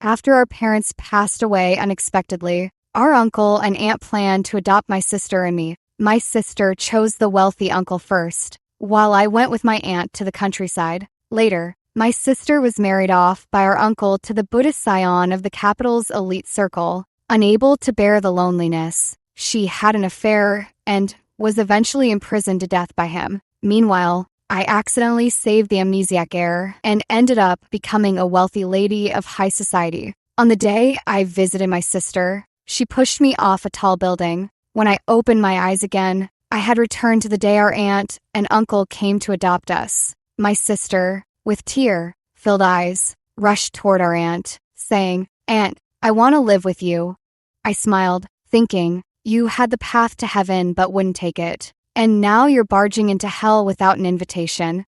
After our parents passed away unexpectedly, our uncle and aunt planned to adopt my sister and me. My sister chose the wealthy uncle first, while I went with my aunt to the countryside. Later, my sister was married off by our uncle to the Buddhist scion of the capital's elite circle. Unable to bear the loneliness, she had an affair and was eventually imprisoned to death by him. Meanwhile, I accidentally saved the amnesiac heir and ended up becoming a wealthy lady of high society. On the day I visited my sister, she pushed me off a tall building. When I opened my eyes again, I had returned to the day our aunt and uncle came to adopt us. My sister, with tear-filled eyes, rushed toward our aunt, saying, "Aunt, I want to live with you." I smiled, thinking, you had the path to heaven but wouldn't take it. And now you're barging into hell without an invitation.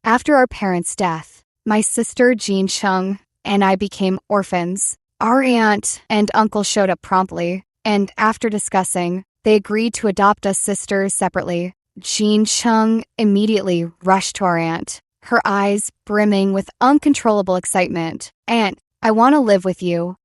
After our parents' death, my sister Jean Chung and I became orphans. Our aunt and uncle showed up promptly, and after discussing, they agreed to adopt us sisters separately. Jean Chung immediately rushed to our aunt, her eyes brimming with uncontrollable excitement. "Aunt, I want to live with you."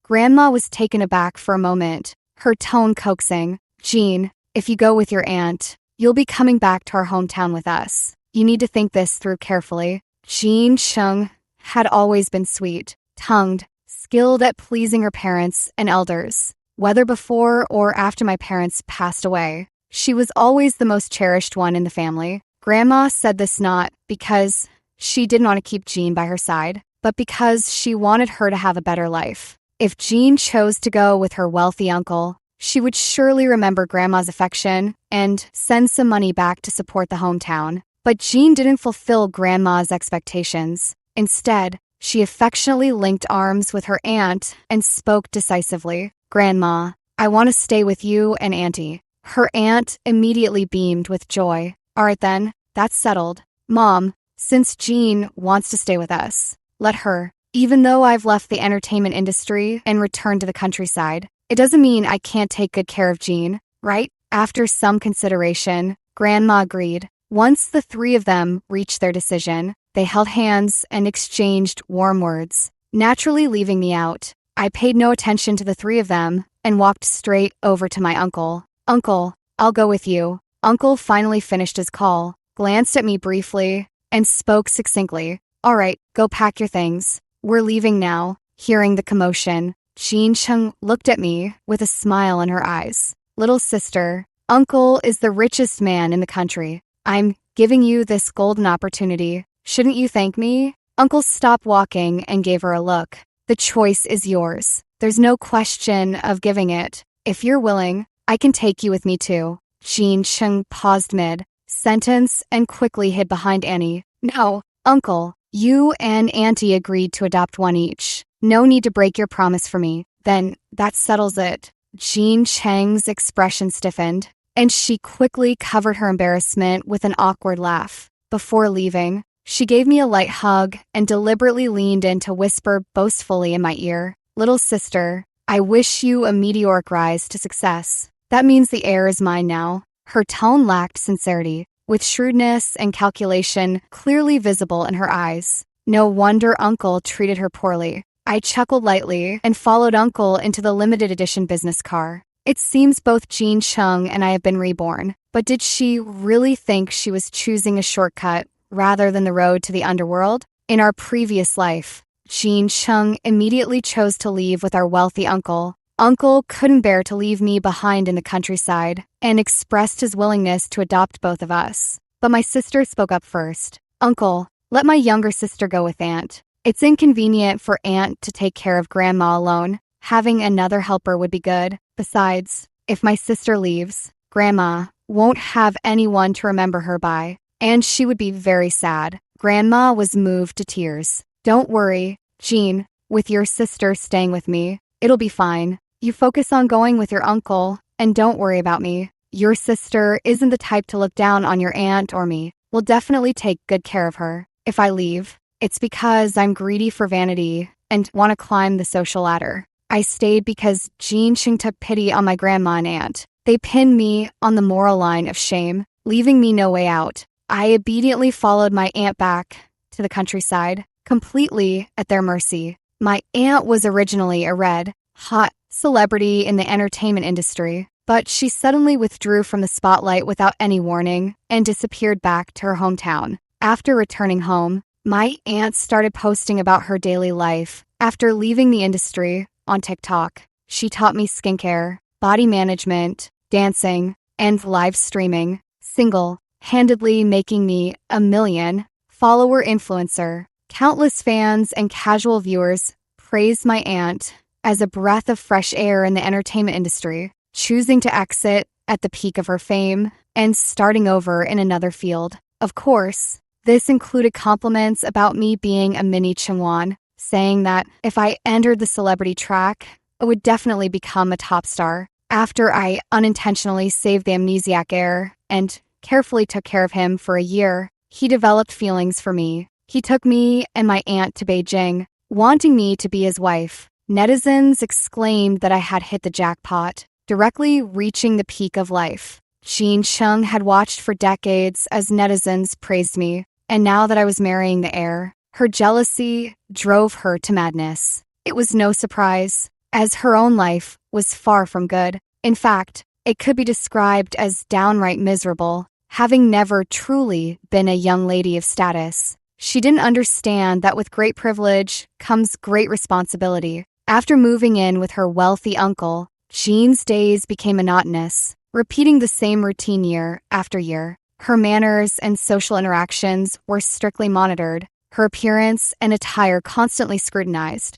Grandma was taken aback for a moment, her tone coaxing. "Jean, if you go with your aunt, you'll be coming back to our hometown with us. You need to think this through carefully." Jean Chung had always been sweet-tongued, skilled at pleasing her parents and elders. Whether before or after my parents passed away, she was always the most cherished one in the family. Grandma said this not because she didn't want to keep Jean by her side, but because she wanted her to have a better life. If Jean chose to go with her wealthy uncle, she would surely remember Grandma's affection and send some money back to support the hometown. But Jean didn't fulfill Grandma's expectations. Instead, she affectionately linked arms with her aunt and spoke decisively. "Grandma, I want to stay with you and Auntie." Her aunt immediately beamed with joy. "All right then, that's settled. Mom, since Jean wants to stay with us, let her. Even though I've left the entertainment industry and returned to the countryside, it doesn't mean I can't take good care of Jean, right?" After some consideration, Grandma agreed. Once the three of them reached their decision, they held hands and exchanged warm words, naturally leaving me out. I paid no attention to the three of them and walked straight over to my uncle. "Uncle, I'll go with you." Uncle finally finished his call, glanced at me briefly, and spoke succinctly. "All right, go pack your things. We're leaving now." Hearing the commotion, Jean Chung looked at me with a smile in her eyes. "Little sister, Uncle is the richest man in the country. I'm giving you this golden opportunity. Shouldn't you thank me?" Uncle stopped walking and gave her a look. "The choice is yours. There's no question of giving it. If you're willing, I can take you with me too." Jean Chung paused mid-sentence and quickly hid behind Annie. "No, Uncle. You and Auntie agreed to adopt one each. No need to break your promise for me." "Then that settles it." Jean Cheng's expression stiffened, and she quickly covered her embarrassment with an awkward laugh. Before leaving, she gave me a light hug and deliberately leaned in to whisper boastfully in my ear, "Little sister, I wish you a meteoric rise to success. That means the heir is mine now." Her tone lacked sincerity, with shrewdness and calculation clearly visible in her eyes. No wonder Uncle treated her poorly. I chuckled lightly and followed Uncle into the limited edition business car. It seems both Jean Chung and I have been reborn, but did she really think she was choosing a shortcut rather than the road to the underworld? In our previous life, Jean Chung immediately chose to leave with our wealthy uncle. Uncle couldn't bear to leave me behind in the countryside and expressed his willingness to adopt both of us. But my sister spoke up first. "Uncle, let my younger sister go with Aunt. It's inconvenient for Aunt to take care of Grandma alone. Having another helper would be good. Besides, if my sister leaves, Grandma won't have anyone to remember her by, and she would be very sad." Grandma was moved to tears. "Don't worry, Jean, with your sister staying with me, it'll be fine. You focus on going with your uncle, and don't worry about me. Your sister isn't the type to look down on your aunt or me. We'll definitely take good care of her. If I leave, it's because I'm greedy for vanity and want to climb the social ladder." I stayed because Jean Chung took pity on my grandma and aunt. They pinned me on the moral line of shame, leaving me no way out. I obediently followed my aunt back to the countryside, completely at their mercy. My aunt was originally a red, hot celebrity in the entertainment industry, but she suddenly withdrew from the spotlight without any warning and disappeared back to her hometown. After returning home, my aunt started posting about her daily life. After leaving the industry on TikTok, she taught me skincare, body management, dancing, and live streaming, single-handedly making me a million follower influencer. Countless fans and casual viewers praised my aunt as a breath of fresh air in the entertainment industry, choosing to exit at the peak of her fame and starting over in another field. Of course, this included compliments about me being a mini Chungwon, saying that if I entered the celebrity track, I would definitely become a top star. After I unintentionally saved the amnesiac heir and carefully took care of him for a year, he developed feelings for me. He took me and my aunt to Beijing, wanting me to be his wife. Netizens exclaimed that I had hit the jackpot, directly reaching the peak of life. Jean Chung had watched for decades as netizens praised me, and now that I was marrying the heir, her jealousy drove her to madness. It was no surprise, as her own life was far from good. In fact, it could be described as downright miserable, having never truly been a young lady of status. She didn't understand that with great privilege comes great responsibility. After moving in with her wealthy uncle, Jean's days became monotonous, repeating the same routine year after year. Her manners and social interactions were strictly monitored, her appearance and attire constantly scrutinized,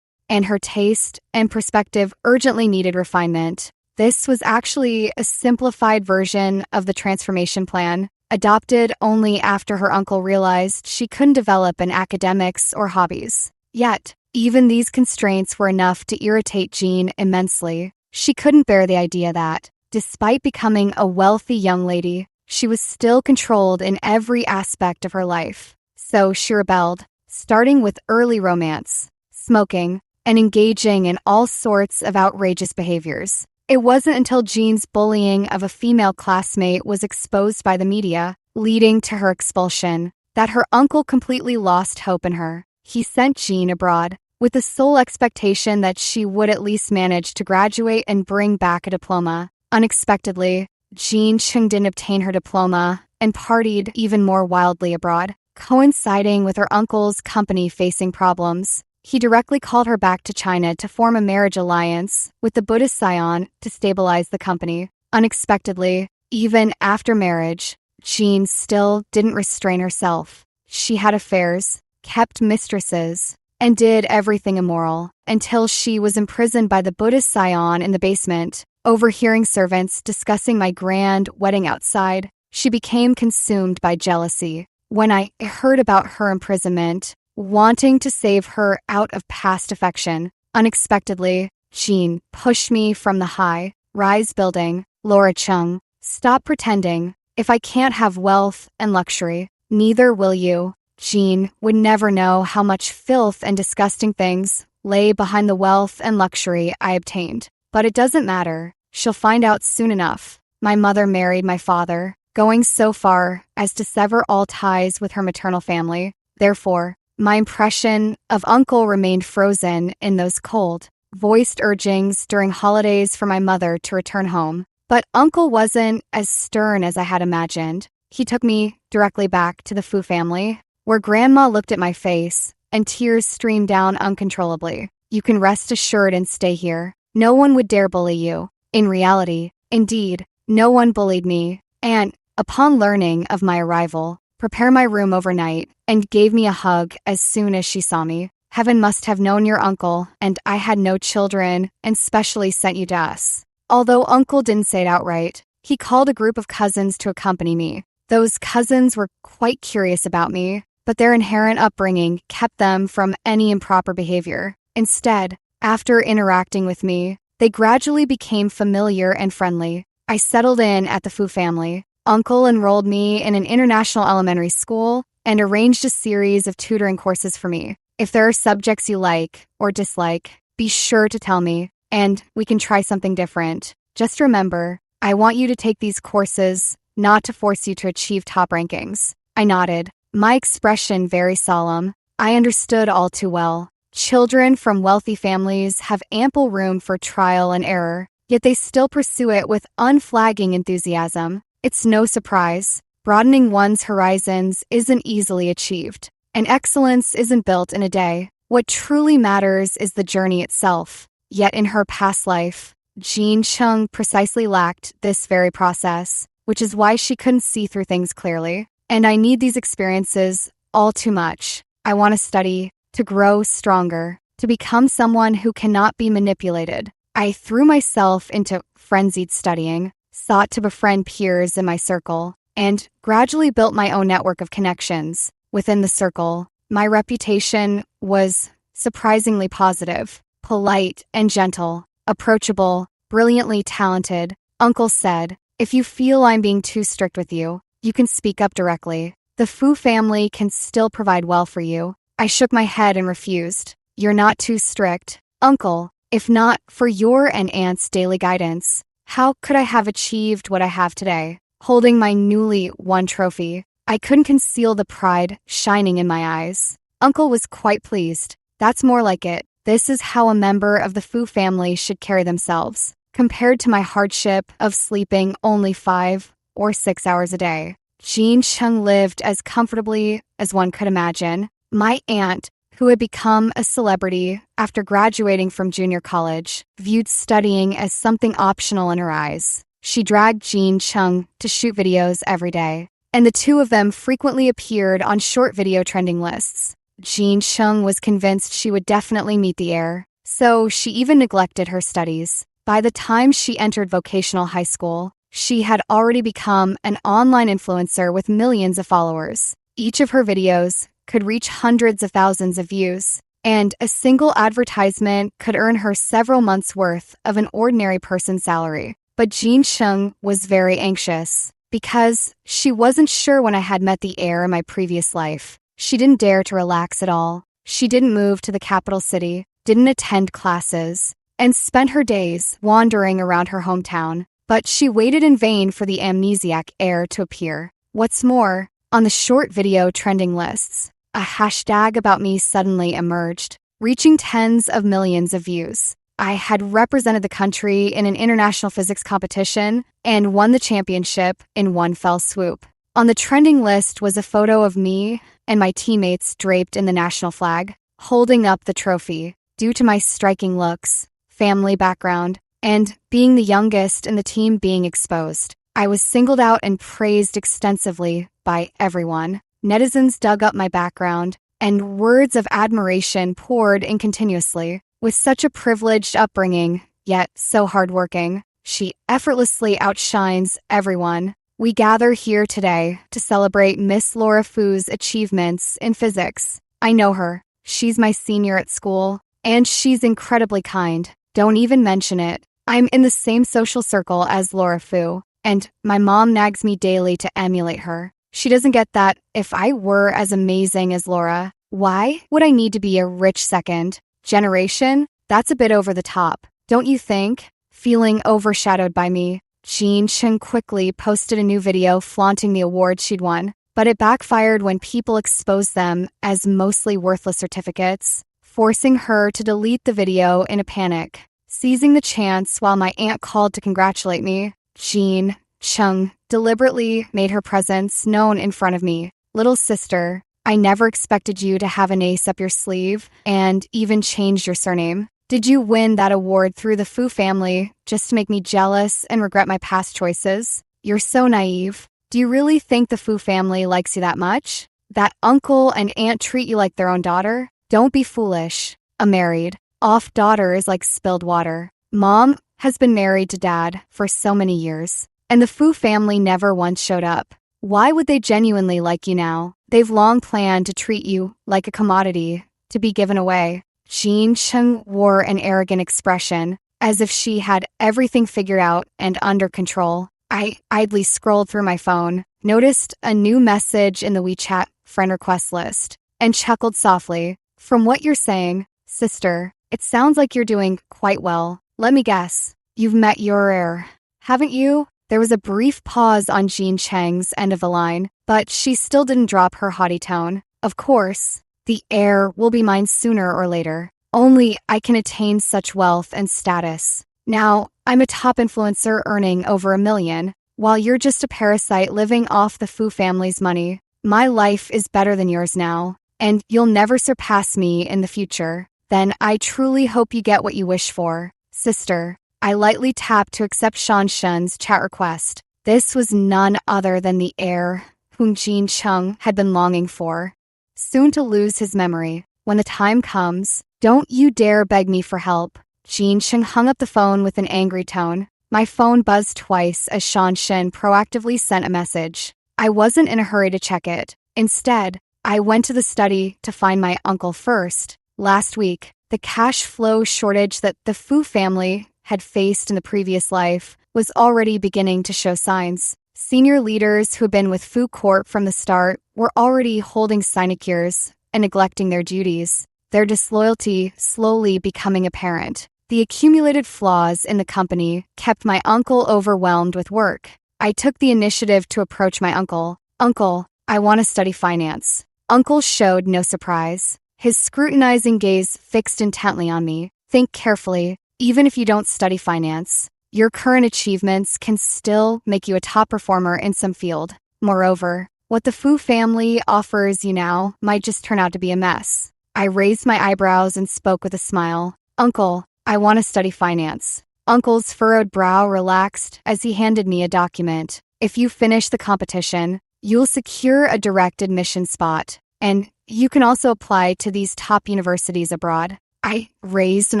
and her taste and perspective urgently needed refinement. This was actually a simplified version of the transformation plan, adopted only after her uncle realized she couldn't develop in academics or hobbies. Yet, even these constraints were enough to irritate Jean immensely. She couldn't bear the idea that, despite becoming a wealthy young lady, she was still controlled in every aspect of her life. So she rebelled, starting with early romance, smoking, and engaging in all sorts of outrageous behaviors. It wasn't until Jean's bullying of a female classmate was exposed by the media, leading to her expulsion, that her uncle completely lost hope in her. He sent Jean abroad, with the sole expectation that she would at least manage to graduate and bring back a diploma. Unexpectedly, Jean Chung didn't obtain her diploma and partied even more wildly abroad, coinciding with her uncle's company facing problems. He directly called her back to China to form a marriage alliance with the Buddhist scion to stabilize the company. Unexpectedly, even after marriage, Jean still didn't restrain herself. She had affairs, kept mistresses, and did everything immoral until she was imprisoned by the Buddhist scion in the basement. Overhearing servants discussing my grand wedding outside, she became consumed by jealousy. When I heard about her imprisonment, wanting to save her out of past affection, unexpectedly, Jean pushed me from the high-rise building. Laura Chung, stop pretending. If I can't have wealth and luxury, neither will you. Jean would never know how much filth and disgusting things lay behind the wealth and luxury I obtained. But it doesn't matter. She'll find out soon enough. My mother married my father, going so far as to sever all ties with her maternal family. Therefore, my impression of Uncle remained frozen in those cold, voiced urgings during holidays for my mother to return home. But Uncle wasn't as stern as I had imagined. He took me directly back to the Fu family, where Grandma looked at my face, and tears streamed down uncontrollably. You can rest assured and stay here. No one would dare bully you. In reality, indeed, no one bullied me, and, upon learning of my arrival, prepared my room overnight and gave me a hug as soon as she saw me. Heaven must have known your uncle, and I had no children, and specially sent you to us. Although Uncle didn't say it outright, he called a group of cousins to accompany me. Those cousins were quite curious about me, but their inherent upbringing kept them from any improper behavior. Instead, after interacting with me, they gradually became familiar and friendly. I settled in at the Fu family. Uncle enrolled me in an international elementary school and arranged a series of tutoring courses for me. If there are subjects you like or dislike, be sure to tell me, and we can try something different. Just remember, I want you to take these courses, not to force you to achieve top rankings. I nodded, my expression very solemn. I understood all too well. Children from wealthy families have ample room for trial and error, yet they still pursue it with unflagging enthusiasm. It's no surprise. Broadening one's horizons isn't easily achieved, and excellence isn't built in a day. What truly matters is the journey itself. Yet in her past life, Jean Chung precisely lacked this very process, which is why she couldn't see through things clearly. And I need these experiences all too much. I want to study, to grow stronger, to become someone who cannot be manipulated. I threw myself into frenzied studying, sought to befriend peers in my circle, and gradually built my own network of connections. Within the circle, my reputation was surprisingly positive, polite and gentle, approachable, brilliantly talented. Uncle said, "If you feel I'm being too strict with you, you can speak up directly. The Fu family can still provide well for you." I shook my head and refused. "You're not too strict, Uncle. If not for your and Aunt's daily guidance, how could I have achieved what I have today?" Holding my newly won trophy, I couldn't conceal the pride shining in my eyes. Uncle was quite pleased. "That's more like it. This is how a member of the Fu family should carry themselves, compared to my hardship of sleeping only 5 or 6 hours a day." Jean Chung lived as comfortably as one could imagine. My aunt, who had become a celebrity after graduating from junior college, viewed studying as something optional in her eyes. She dragged Jean Chung to shoot videos every day, and the two of them frequently appeared on short video trending lists. Jean Chung was convinced she would definitely meet the heir, so she even neglected her studies. By the time she entered vocational high school, she had already become an online influencer with millions of followers. Each of her videos could reach hundreds of thousands of views, and a single advertisement could earn her several months' worth of an ordinary person's salary. But Jean Chung was very anxious, because she wasn't sure when I had met the heir in my previous life. She didn't dare to relax at all. She didn't move to the capital city, didn't attend classes, and spent her days wandering around her hometown. But she waited in vain for the amnesiac heir to appear. What's more, on the short video trending lists, a hashtag about me suddenly emerged, reaching tens of millions of views. I had represented the country in an international physics competition and won the championship in one fell swoop. On the trending list was a photo of me and my teammates draped in the national flag, holding up the trophy. Due to my striking looks, family background, and being the youngest in the team being exposed, I was singled out and praised extensively by everyone. Netizens dug up my background, and words of admiration poured in continuously. With such a privileged upbringing, yet so hardworking, she effortlessly outshines everyone. We gather here today to celebrate Miss Laura Fu's achievements in physics. I know her. She's my senior at school, and she's incredibly kind. Don't even mention it. I'm in the same social circle as Laura Fu, and my mom nags me daily to emulate her. She doesn't get that if I were as amazing as Laura, why would I need to be a rich second generation? That's a bit over the top, don't you think? Feeling overshadowed by me, Jean Chung quickly posted a new video flaunting the awards she'd won, but it backfired when people exposed them as mostly worthless certificates, forcing her to delete the video in a panic. Seizing the chance while my aunt called to congratulate me, Jean Chung deliberately made her presence known in front of me. "Little sister, I never expected you to have an ace up your sleeve and even change your surname. Did you win that award through the Fu family just to make me jealous and regret my past choices? You're so naive. Do you really think the Fu family likes you that much? That uncle and aunt treat you like their own daughter? Don't be foolish. A married off daughter is like spilled water. Mom has been married to dad for so many years, and the Fu family never once showed up. Why would they genuinely like you now? They've long planned to treat you like a commodity, to be given away." Jean Chung wore an arrogant expression, as if she had everything figured out and under control. I idly scrolled through my phone, noticed a new message in the WeChat friend request list, and chuckled softly. "From what you're saying, sister, it sounds like you're doing quite well. Let me guess, you've met your heir, haven't you?" There was a brief pause on Jean Cheng's end of the line, but she still didn't drop her haughty tone. "Of course, The heir will be mine sooner or later. Only I can attain such wealth and status. Now, I'm a top influencer earning over $1 million, while you're just a parasite living off the Fu family's money. My life is better than yours now, and you'll never surpass me in the future. Then I truly hope you get what you wish for. Sister. I lightly tapped to accept Shan Shun's chat request. This was none other than the heir whom Jin Chung had been longing for. Soon to lose his memory. When the time comes, don't you dare beg me for help. Jin Chung hung up the phone with an angry tone. My phone buzzed twice as Shan Shen proactively sent a message. I wasn't in a hurry to check it. Instead, I went to the study to find my uncle first. Last week, the cash flow shortage that the Fu family had faced in the previous life was already beginning to show signs. Senior leaders who had been with Fu Corp from the start were already holding sinecures and neglecting their duties, their disloyalty slowly becoming apparent. The accumulated flaws in the company kept my uncle overwhelmed with work. I took the initiative to approach my uncle. Uncle, I want to study finance. Uncle showed no surprise. His scrutinizing gaze fixed intently on me. Think carefully. Even if you don't study finance, your current achievements can still make you a top performer in some field. Moreover, what the Fu family offers you now might just turn out to be a mess. I raised my eyebrows and spoke with a smile. Uncle, I want to study finance. Uncle's furrowed brow relaxed as he handed me a document. If you finish the competition, you'll secure a direct admission spot, and you can also apply to these top universities abroad. I raised an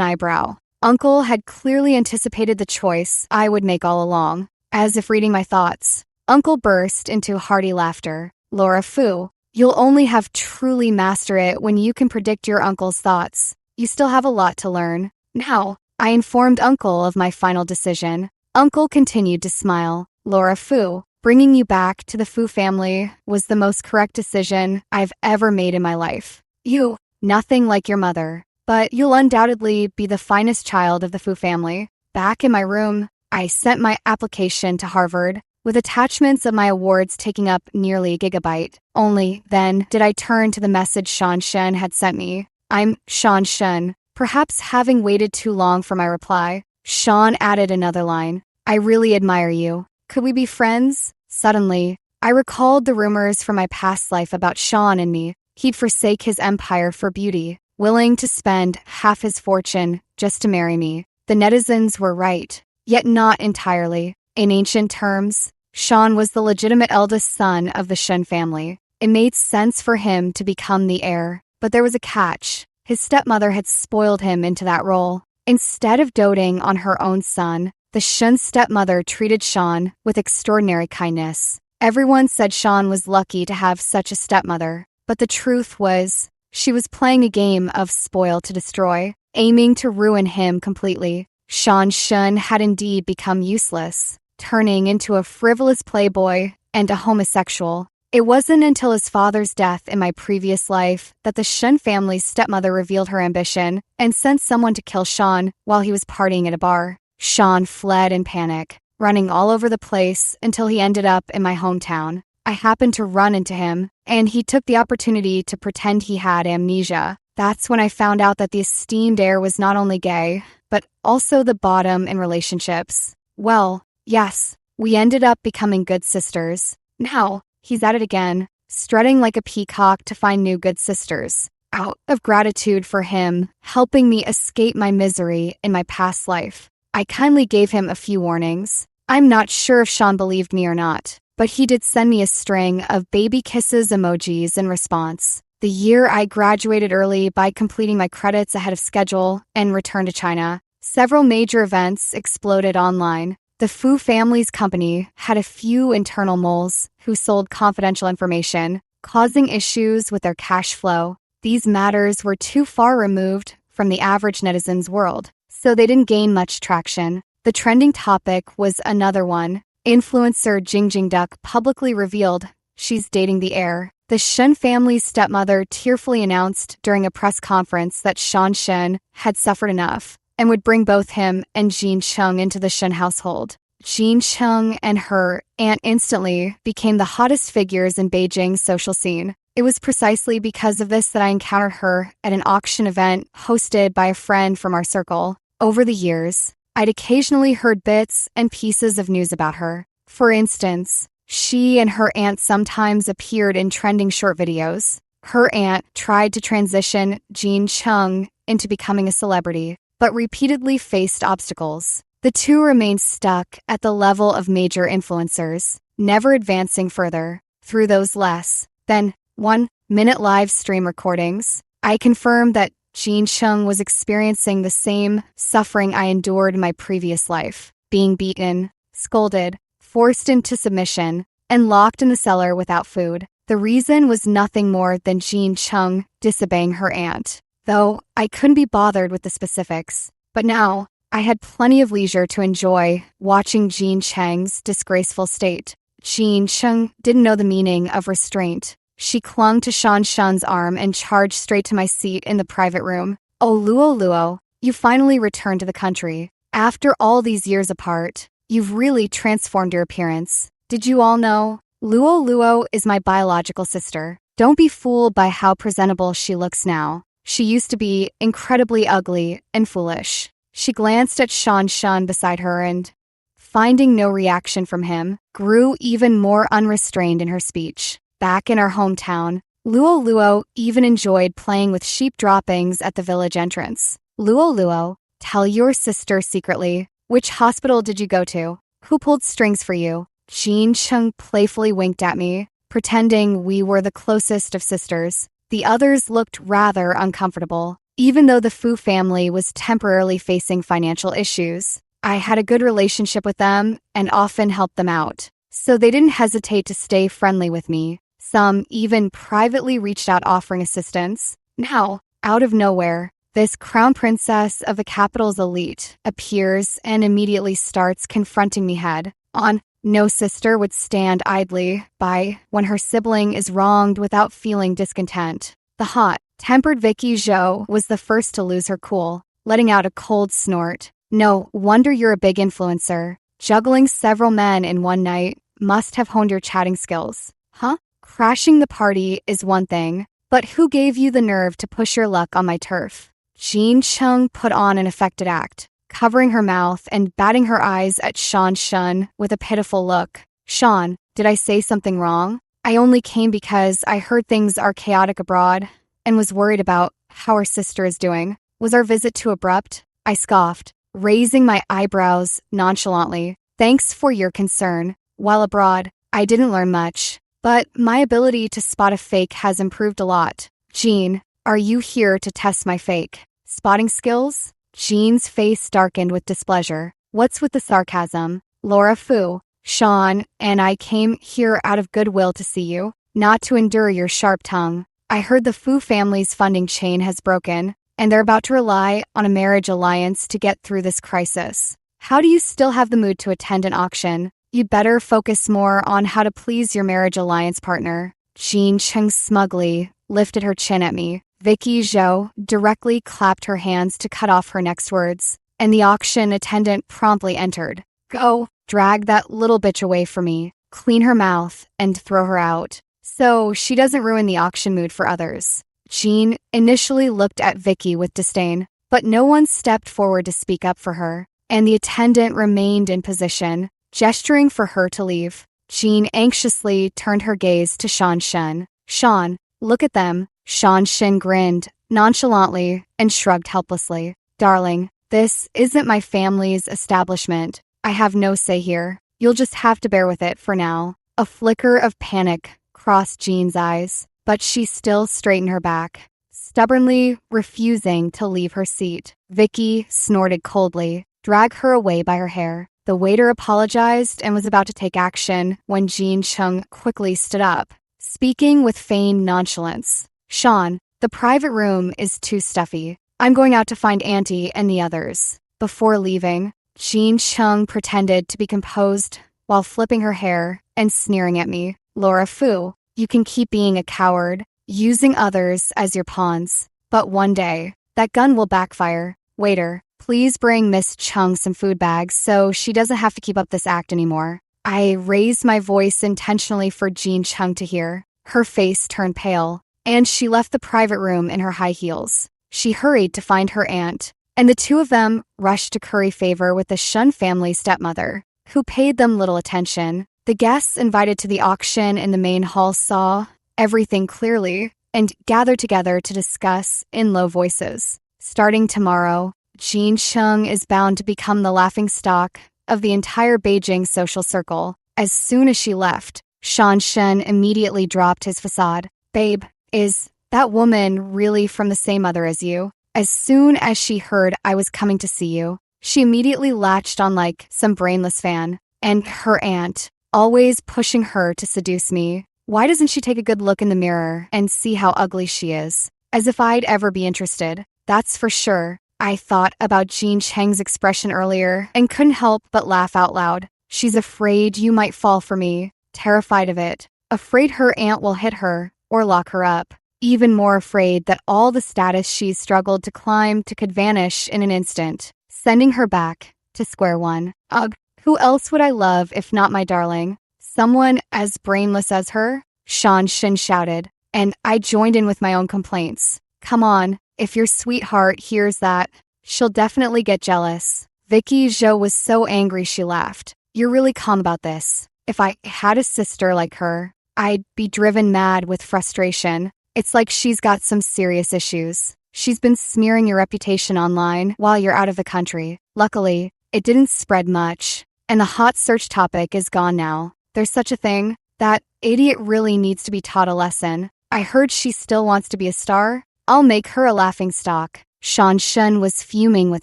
eyebrow. Uncle had clearly anticipated the choice I would make all along, as if reading my thoughts. Uncle burst into hearty laughter. Laura Fu, you'll only have truly master it when you can predict your uncle's thoughts. You still have a lot to learn. Now, I informed Uncle of my final decision. Uncle continued to smile. Laura Fu, bringing you back to the Fu family was the most correct decision I've ever made in my life. You, nothing like your mother, but you'll undoubtedly be the finest child of the Fu family. Back in my room, I sent my application to Harvard, with attachments of my awards taking up nearly a gigabyte. Only then did I turn to the message Shan Shen had sent me. I'm Shan Shen. Perhaps having waited too long for my reply, Sean added another line. I really admire you. Could we be friends? Suddenly, I recalled the rumors from my past life about Sean and me. He'd forsake his empire for beauty, willing to spend half his fortune just to marry me. The netizens were right, yet not entirely. In ancient terms, Sean was the legitimate eldest son of the Shen family. It made sense for him to become the heir, but there was a catch. His stepmother had spoiled him into that role. Instead of doting on her own son, the Shen stepmother treated Sean with extraordinary kindness. Everyone said Sean was lucky to have such a stepmother, but the truth was, she was playing a game of spoil to destroy, aiming to ruin him completely. Shan Shun had indeed become useless, turning into a frivolous playboy and a homosexual. It wasn't until his father's death in my previous life that the Shun family's stepmother revealed her ambition and sent someone to kill Sean while he was partying at a bar. Sean fled in panic, running all over the place until he ended up in my hometown. I happened to run into him, and he took the opportunity to pretend he had amnesia. That's when I found out that the esteemed heir was not only gay, but also the bottom in relationships. Well, yes, we ended up becoming good sisters. Now, he's at it again, strutting like a peacock to find new good sisters. Out of gratitude for him helping me escape my misery in my past life, I kindly gave him a few warnings. I'm not sure if Sean believed me or not, but he did send me a string of baby kisses emojis in response. The year I graduated early by completing my credits ahead of schedule and returned to China, several major events exploded online. The Fu family's company had a few internal moles who sold confidential information, causing issues with their cash flow. These matters were too far removed from the average netizen's world, so they didn't gain much traction. The trending topic was another one. Influencer Jing Duck publicly revealed she's dating the heir. The Shen family's stepmother tearfully announced during a press conference that Shan Shen had suffered enough and would bring both him and Jin Chung into the Shen household. Jin Chung and her aunt instantly became the hottest figures in Beijing's social scene. It was precisely because of this that I encountered her at an auction event hosted by a friend from our circle. Over the years, I'd occasionally heard bits and pieces of news about her. For instance, she and her aunt sometimes appeared in trending short videos. Her aunt tried to transition Jean Chung into becoming a celebrity, but repeatedly faced obstacles. The two remained stuck at the level of major influencers, never advancing further. Through those less than 1-minute live stream recordings, I confirmed that Jean Chung was experiencing the same suffering I endured in my previous life, being beaten, scolded, forced into submission, and locked in the cellar without food. The reason was nothing more than Jean Chung disobeying her aunt, though I couldn't be bothered with the specifics. But now, I had plenty of leisure to enjoy watching Jean Cheng's disgraceful state. Jean Chung didn't know the meaning of restraint. She clung to Shan Shun's arm and charged straight to my seat in the private room. "Oh, Luo Luo, you finally returned to the country. After all these years apart, you've really transformed your appearance. Did you all know? Luo Luo is my biological sister. Don't be fooled by how presentable she looks now. She used to be incredibly ugly and foolish." She glanced at Shan Shun beside her and, finding no reaction from him, grew even more unrestrained in her speech. Back in our hometown, Luo Luo even enjoyed playing with sheep droppings at the village entrance. "Luo Luo, tell your sister secretly. Which hospital did you go to? Who pulled strings for you?" Jean Chung playfully winked at me, pretending we were the closest of sisters. The others looked rather uncomfortable. Even though the Fu family was temporarily facing financial issues, I had a good relationship with them and often helped them out, so they didn't hesitate to stay friendly with me. Some even privately reached out offering assistance. Now, out of nowhere, this crown princess of the capital's elite appears and immediately starts confronting me head on. No sister would stand idly by when her sibling is wronged without feeling discontent. The hot, tempered Vicky Zhou was the first to lose her cool, letting out a cold snort. "No wonder you're a big influencer. Juggling several men in one night must have honed your chatting skills. Huh? Crashing the party is one thing, but who gave you the nerve to push your luck on my turf?" Jean Chung put on an affected act, covering her mouth and batting her eyes at Shan Shun with a pitiful look. "Sean, did I say something wrong? I only came because I heard things are chaotic abroad and was worried about how our sister is doing. Was our visit too abrupt?" I scoffed, raising my eyebrows nonchalantly. "Thanks for your concern. While abroad, I didn't learn much, but my ability to spot a fake has improved a lot. Jean, are you here to test my fake spotting skills?" Jean's face darkened with displeasure. "What's with the sarcasm? Laura Fu, Sean and I came here out of goodwill to see you, not to endure your sharp tongue. I heard the Fu family's funding chain has broken, and they're about to rely on a marriage alliance to get through this crisis. How do you still have the mood to attend an auction? You'd better focus more on how to please your marriage alliance partner." Jean Chung smugly lifted her chin at me. Vicky Zhou directly clapped her hands to cut off her next words, and the auction attendant promptly entered. "Go, drag that little bitch away from me, clean her mouth, and throw her out, so she doesn't ruin the auction mood for others." Jean initially looked at Vicky with disdain, but no one stepped forward to speak up for her, and the attendant remained in position, gesturing for her to leave. Jean anxiously turned her gaze to Shan Shen. "Sean, look at them." Shan Shen grinned nonchalantly and shrugged helplessly. "Darling, this isn't my family's establishment. I have no say here. You'll just have to bear with it for now." A flicker of panic crossed Jean's eyes, but she still straightened her back, stubbornly refusing to leave her seat. Vicky snorted coldly, dragged her away by her hair. The waiter apologized and was about to take action when Jean Chung quickly stood up, speaking with feigned nonchalance. "Sean, the private room is too stuffy. I'm going out to find Auntie and the others." Before leaving, Jean Chung pretended to be composed while flipping her hair and sneering at me. "Laura Fu, you can keep being a coward, using others as your pawns. But one day, that gun will backfire. Waiter, please bring Miss Chung some food bags so she doesn't have to keep up this act anymore." I raised my voice intentionally for Jean Chung to hear. Her face turned pale, and she left the private room in her high heels. She hurried to find her aunt, and the two of them rushed to curry favor with the Shun family stepmother, who paid them little attention. The guests invited to the auction in the main hall saw everything clearly and gathered together to discuss in low voices. Starting tomorrow, Jean Chung is bound to become the laughingstock of the entire Beijing social circle. As soon as she left, Shan Shen immediately dropped his facade. Babe, is that woman really from the same mother as you? As soon as she heard I was coming to see you, she immediately latched on like some brainless fan. And her aunt, always pushing her to seduce me. Why doesn't she take a good look in the mirror and see how ugly she is? As if I'd ever be interested. That's for sure. I thought about Jean Cheng's expression earlier and couldn't help but laugh out loud. She's afraid you might fall for me, terrified of it, afraid her aunt will hit her or lock her up, even more afraid that all the status she's struggled to climb could vanish in an instant, sending her back to square one. Ugh, who else would I love if not my darling? Someone as brainless as her? Shan Shin shouted, and I joined in with my own complaints. Come on, if your sweetheart hears that, she'll definitely get jealous. Vicky Zhou was so angry she laughed. You're really calm about this. If I had a sister like her, I'd be driven mad with frustration. It's like she's got some serious issues. She's been smearing your reputation online while you're out of the country. Luckily, it didn't spread much, and the hot search topic is gone now. There's such a thing. That idiot really needs to be taught a lesson. I heard she still wants to be a star. I'll make her a laughingstock. Shan Shen was fuming with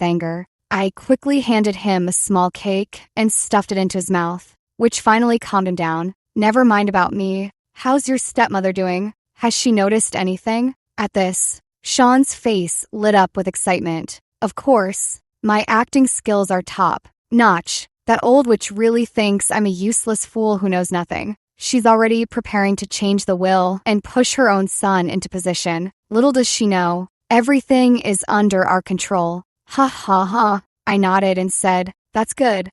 anger. I quickly handed him a small cake and stuffed it into his mouth, which finally calmed him down. Never mind about me. How's your stepmother doing? Has she noticed anything? At this, Sean's face lit up with excitement. Of course, my acting skills are top notch. That old witch really thinks I'm a useless fool who knows nothing. She's already preparing to change the will and push her own son into position. Little does she know, everything is under our control. Ha ha ha. I nodded and said, that's good.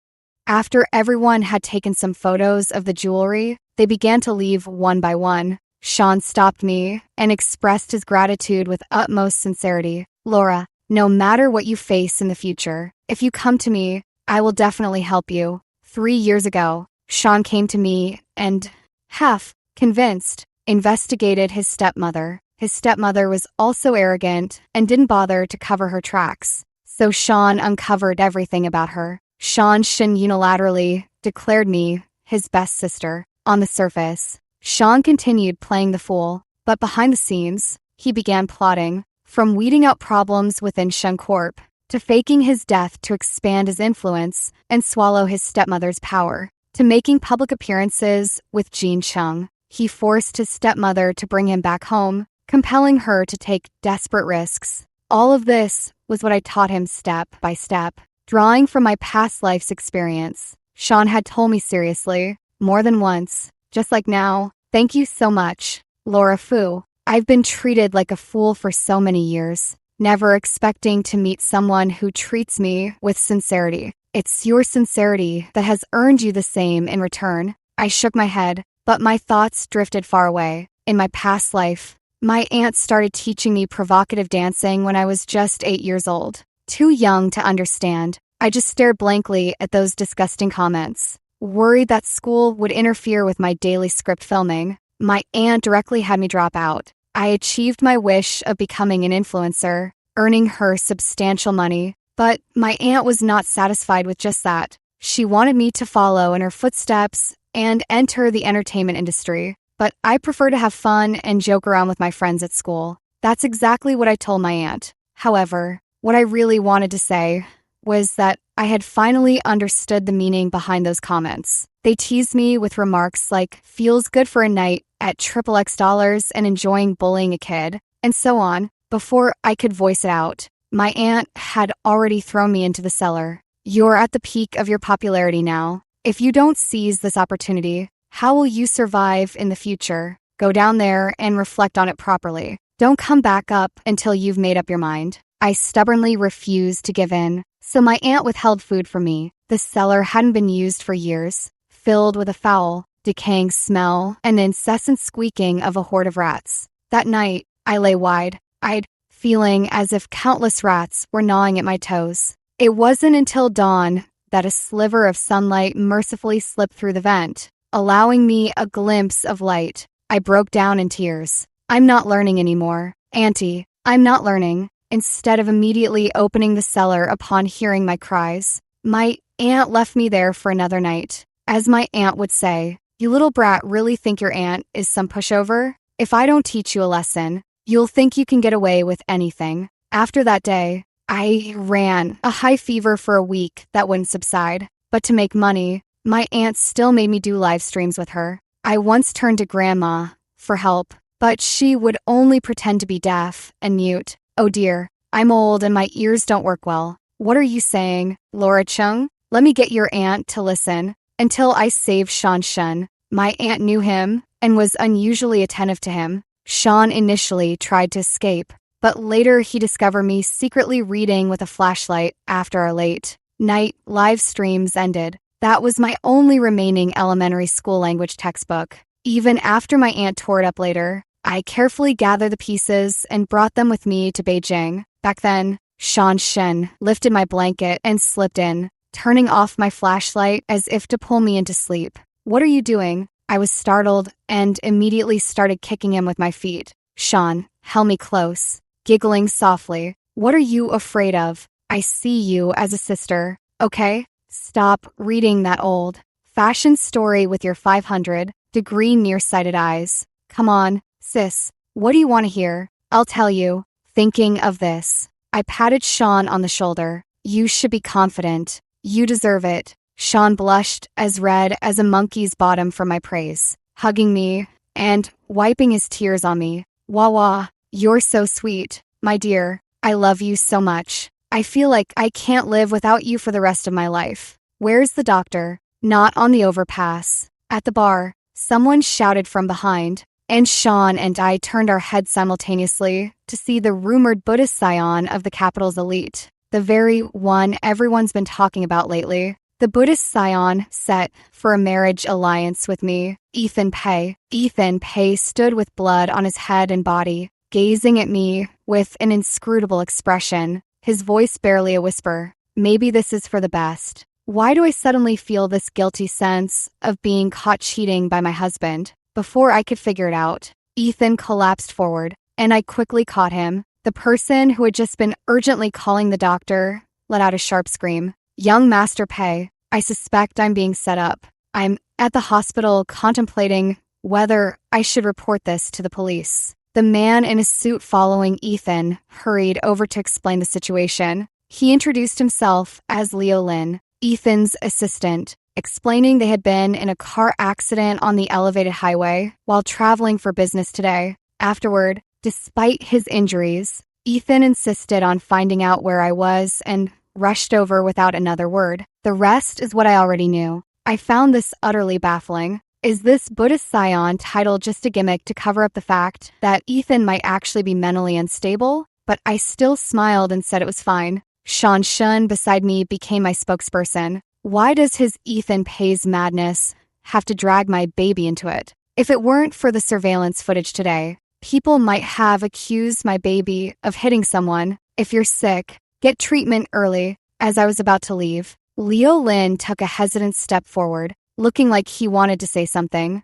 After everyone had taken some photos of the jewelry, they began to leave one by one. Sean stopped me and expressed his gratitude with utmost sincerity. Laura, no matter what you face in the future, if you come to me, I will definitely help you. 3 years ago, Sean came to me and, half convinced, investigated his stepmother. His stepmother was also arrogant and didn't bother to cover her tracks. So Sean uncovered everything about her. Sean Shin unilaterally declared me his best sister. On the surface, Sean continued playing the fool, but behind the scenes, he began plotting, from weeding out problems within Shun Corp to faking his death to expand his influence and swallow his stepmother's power, to making public appearances with Jean Chung. He forced his stepmother to bring him back home, compelling her to take desperate risks. All of this was what I taught him step by step, drawing from my past life's experience. Sean had told me seriously, more than once, just like now, thank you so much, Laura Fu. I've been treated like a fool for so many years, never expecting to meet someone who treats me with sincerity. It's your sincerity that has earned you the same in return. I shook my head, but my thoughts drifted far away. In my past life, my aunt started teaching me provocative dancing when I was just 8 years old. Too young to understand, I just stared blankly at those disgusting comments, worried that school would interfere with my daily script filming. My aunt directly had me drop out. I achieved my wish of becoming an influencer, earning her substantial money. But my aunt was not satisfied with just that. She wanted me to follow in her footsteps and enter the entertainment industry. But I prefer to have fun and joke around with my friends at school. That's exactly what I told my aunt. However, what I really wanted to say was that I had finally understood the meaning behind those comments. They teased me with remarks like, feels good for a night at XXX dollars and enjoying bullying a kid, and so on. Before I could voice it out, my aunt had already thrown me into the cellar. You're at the peak of your popularity now. If you don't seize this opportunity, how will you survive in the future? Go down there and reflect on it properly. Don't come back up until you've made up your mind. I stubbornly refused to give in, so my aunt withheld food from me. The cellar hadn't been used for years, filled with a foul, decaying smell, and the incessant squeaking of a horde of rats. That night, I lay wide-eyed, feeling as if countless rats were gnawing at my toes. It wasn't until dawn that a sliver of sunlight mercifully slipped through the vent, allowing me a glimpse of light. I broke down in tears. I'm not learning anymore. Auntie, I'm not learning. Instead of immediately opening the cellar upon hearing my cries, my aunt left me there for another night. As my aunt would say, "You little brat really think your aunt is some pushover? If I don't teach you a lesson, you'll think you can get away with anything." After that day, I ran a high fever for a week that wouldn't subside. But to make money, my aunt still made me do live streams with her. I once turned to Grandma for help, but she would only pretend to be deaf and mute. Oh dear, I'm old and my ears don't work well. What are you saying, Laura Chung? Let me get your aunt to listen. Until I saved Sean Shun. My aunt knew him and was unusually attentive to him. Sean initially tried to escape, but later he discovered me secretly reading with a flashlight after our late night live streams ended. That was my only remaining elementary school language textbook. Even after my aunt tore it up later, I carefully gathered the pieces and brought them with me to Beijing. Back then, Sean Shen lifted my blanket and slipped in, turning off my flashlight as if to pull me into sleep. "What are you doing?" I was startled and immediately started kicking him with my feet. Sean held me close, giggling softly. "What are you afraid of? I see you as a sister, okay? Stop reading that old-fashioned story with your 500-degree nearsighted eyes. Come on, sis, what do you want to hear? I'll tell you." Thinking of this, I patted Sean on the shoulder. "You should be confident. You deserve it." Sean blushed as red as a monkey's bottom for my praise, hugging me and wiping his tears on me. "Wah, you're so sweet, my dear. I love you so much. I feel like I can't live without you for the rest of my life." "Where's the doctor?" "Not on the overpass. At the bar," someone shouted from behind, and Sean and I turned our heads simultaneously to see the rumored Buddhist scion of the capital's elite. The very one everyone's been talking about lately. The Buddhist scion set for a marriage alliance with me, Ethan Pei. Ethan Pei stood with blood on his head and body, gazing at me with an inscrutable expression, his voice barely a whisper. Maybe this is for the best. Why do I suddenly feel this guilty sense of being caught cheating by my husband? Before I could figure it out, Ethan collapsed forward, and I quickly caught him. The person who had just been urgently calling the doctor let out a sharp scream. "Young Master Pei, I suspect I'm being set up. I'm at the hospital contemplating whether I should report this to the police." The man in a suit following Ethan hurried over to explain the situation. He introduced himself as Leo Lin, Ethan's assistant, explaining they had been in a car accident on the elevated highway while traveling for business today. Afterward, despite his injuries, Ethan insisted on finding out where I was and rushed over without another word. The rest is what I already knew. I found this utterly baffling. Is this Buddhist scion title just a gimmick to cover up the fact that Ethan might actually be mentally unstable? But I still smiled and said it was fine. Sean Shun beside me became my spokesperson. Why does his Ethan Pei's madness have to drag my baby into it? If it weren't for the surveillance footage today, people might have accused my baby of hitting someone. "If you're sick, get treatment early." As I was about to leave, Leo Lin took a hesitant step forward, looking like he wanted to say something.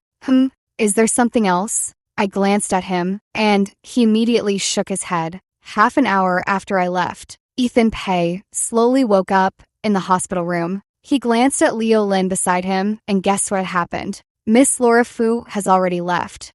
Is there something else?" I glanced at him, and he immediately shook his head. Half an hour after I left, Ethan Pei slowly woke up in the hospital room. He glanced at Leo Lin beside him, and guess what happened? Miss Laura Fu has already left.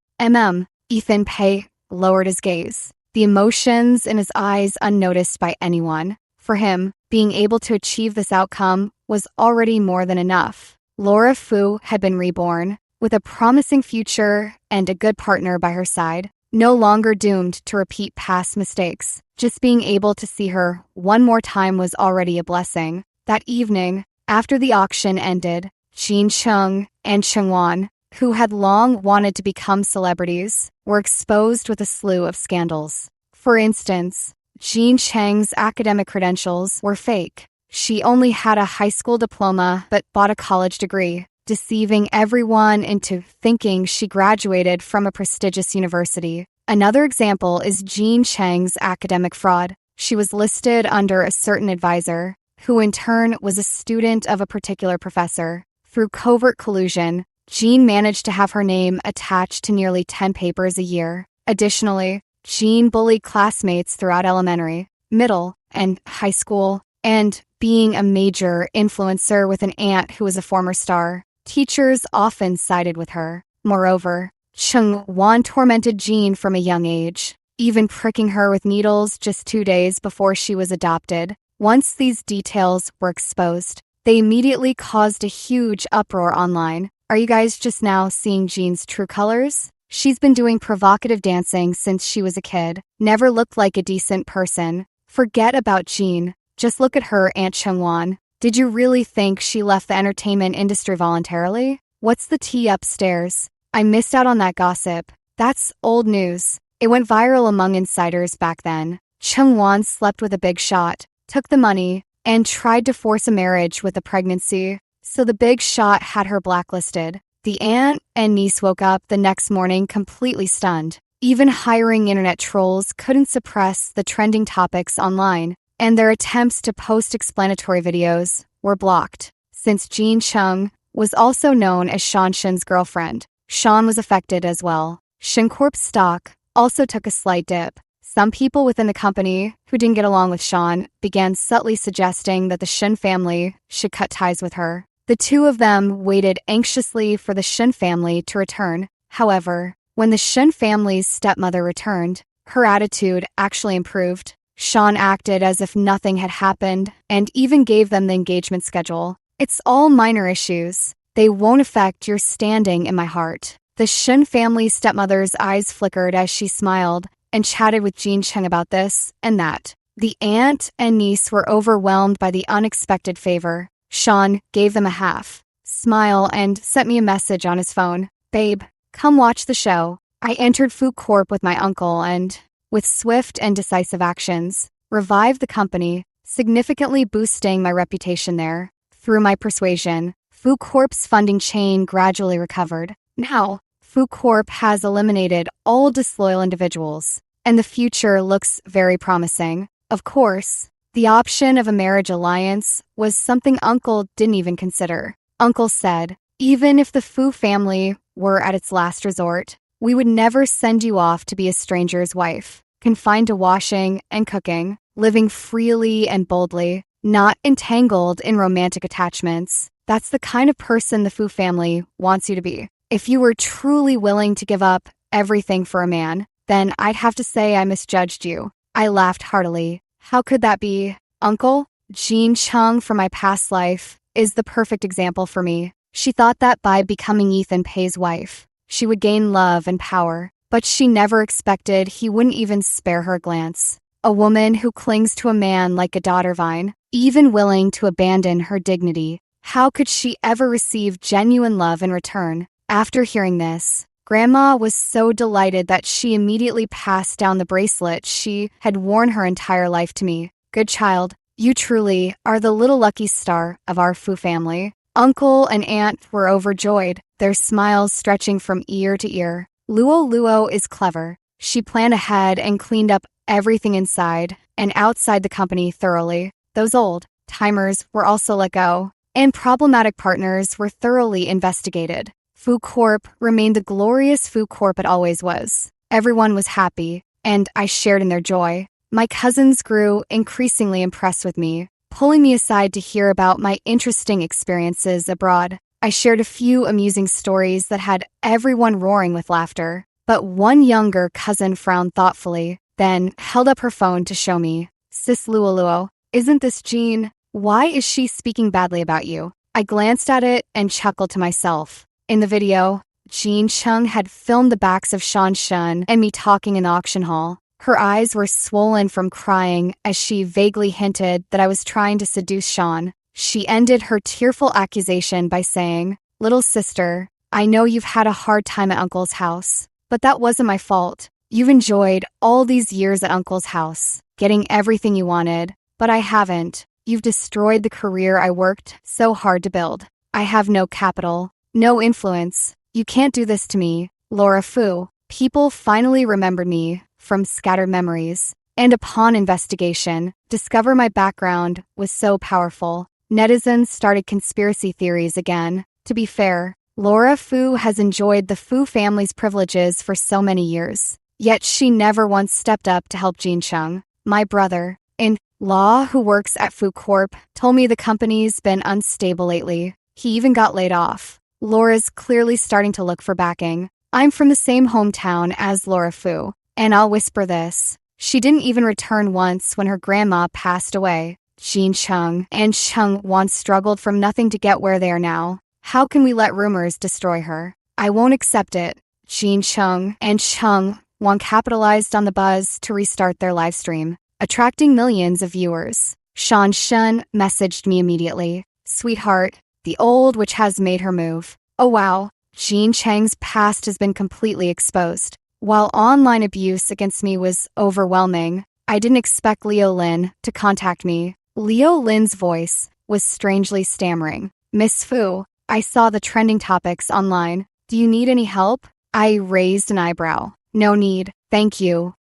Ethan Pei lowered his gaze, the emotions in his eyes unnoticed by anyone. For him, being able to achieve this outcome was already more than enough. Laura Fu had been reborn, with a promising future and a good partner by her side, no longer doomed to repeat past mistakes. Just being able to see her one more time was already a blessing. That evening, after the auction ended, Jean Chung and Cheng Wan, who had long wanted to become celebrities, were exposed with a slew of scandals. For instance, Jean Cheng's academic credentials were fake. She only had a high school diploma but bought a college degree. deceiving everyone into thinking she graduated from a prestigious university. Another example is Jean Cheng's academic fraud. She was listed under a certain advisor, who in turn was a student of a particular professor. Through covert collusion, Jean managed to have her name attached to nearly 10 papers a year. Additionally, Jean bullied classmates throughout elementary, middle, and high school, and being a major influencer with an aunt who was a former star, teachers often sided with her. Moreover, Cheng Wan tormented Jean from a young age, even pricking her with needles just 2 days before she was adopted. Once these details were exposed, they immediately caused a huge uproar online. Are you guys just now seeing Jean's true colors? She's been doing provocative dancing since she was a kid, never looked like a decent person. Forget about Jean. Just look at her, Aunt Chengwan. Did you really think she left the entertainment industry voluntarily? What's the tea upstairs? I missed out on that gossip. That's old news. It went viral among insiders back then. Chengwan slept with a big shot, took the money, and tried to force a marriage with a pregnancy, so the big shot had her blacklisted. The aunt and niece woke up the next morning completely stunned. Even hiring internet trolls couldn't suppress the trending topics online, and their attempts to post explanatory videos were blocked. Since Jean Cheng was also known as Sean Shin's girlfriend, Sean was affected as well. ShinCorp's stock also took a slight dip. Some people within the company who didn't get along with Sean began subtly suggesting that the Shin family should cut ties with her. The two of them waited anxiously for the Shin family to return. However, when the Shin family's stepmother returned, her attitude actually improved. Sean acted as if nothing had happened and even gave them the engagement schedule. It's all minor issues. They won't affect your standing in my heart. The Shin family's stepmother's eyes flickered as she smiled and chatted with Jean Cheng about this and that. The aunt and niece were overwhelmed by the unexpected favor. Sean gave them a half smile and sent me a message on his phone. Babe, come watch the show. I entered Food Corp with my uncle and, with swift and decisive actions, revived the company, significantly boosting my reputation there. Through my persuasion, Food Corp's funding chain gradually recovered. Now, Food Corp has eliminated all disloyal individuals, and the future looks very promising. Of course, the option of a marriage alliance was something Uncle didn't even consider. Uncle said, even if the Fu family were at its last resort, we would never send you off to be a stranger's wife, confined to washing and cooking, living freely and boldly, not entangled in romantic attachments. That's the kind of person the Fu family wants you to be. If you were truly willing to give up everything for a man, then I'd have to say I misjudged you. I laughed heartily. How could that be, Uncle? Jean Cheng from my past life is the perfect example for me. She thought that by becoming Ethan Pei's wife, she would gain love and power, but she never expected he wouldn't even spare her a glance. A woman who clings to a man like a daughter vine, even willing to abandon her dignity. How could she ever receive genuine love in return? After hearing this, Grandma was so delighted that she immediately passed down the bracelet she had worn her entire life to me. Good child, you truly are the little lucky star of our Fu family. Uncle and aunt were overjoyed, their smiles stretching from ear to ear. Luo is clever. She planned ahead and cleaned up everything inside and outside the company thoroughly. Those old timers were also let go, and problematic partners were thoroughly investigated. Fu Corp remained the glorious Fu Corp it always was. Everyone was happy, and I shared in their joy. My cousins grew increasingly impressed with me, pulling me aside to hear about my interesting experiences abroad. I shared a few amusing stories that had everyone roaring with laughter, but one younger cousin frowned thoughtfully, then held up her phone to show me. Sis Luo, isn't this Jean? Why is she speaking badly about you? I glanced at it and chuckled to myself. In the video, Jean Cheng had filmed the backs of Sean Shun and me talking in the auction hall. Her eyes were swollen from crying as she vaguely hinted that I was trying to seduce Sean. She ended her tearful accusation by saying, "Little sister, I know you've had a hard time at Uncle's house, but that wasn't my fault. You've enjoyed all these years at Uncle's house, getting everything you wanted, but I haven't. You've destroyed the career I worked so hard to build. I have no capital, no influence. You can't do this to me, Laura Fu. People finally remembered me from scattered memories, and upon investigation, discover my background was so powerful. Netizens started conspiracy theories again. To be fair, Laura Fu has enjoyed the Fu family's privileges for so many years, yet she never once stepped up to help Jin Chung, my brother in law who works at Fu Corp, told me the company's been unstable lately. He even got laid off. Laura's clearly starting to look for backing. I'm from the same hometown as Laura Fu, and I'll whisper this. She didn't even return once when her grandma passed away. Jin Chung and Chung once struggled from nothing to get where they are now. How can we let rumors destroy her? I won't accept it. Jin Chung and Chung Won capitalized on the buzz to restart their live stream, attracting millions of viewers. Sean Shun messaged me immediately. Sweetheart, the old witch has made her move. Oh wow, Jean Chang's past has been completely exposed. While online abuse against me was overwhelming, I didn't expect Leo Lin to contact me. Leo Lin's voice was strangely stammering. Miss Fu, I saw the trending topics online. Do you need any help? I raised an eyebrow. No need, thank you.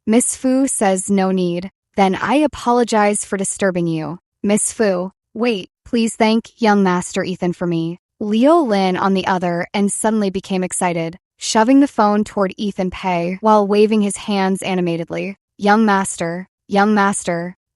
Miss Fu says no need. Then I apologize for disturbing you. Miss Fu, wait, please thank young Master Ethan for me. Leo Lin on the other and suddenly became excited, shoving the phone toward Ethan Pei while waving his hands animatedly. Young Master,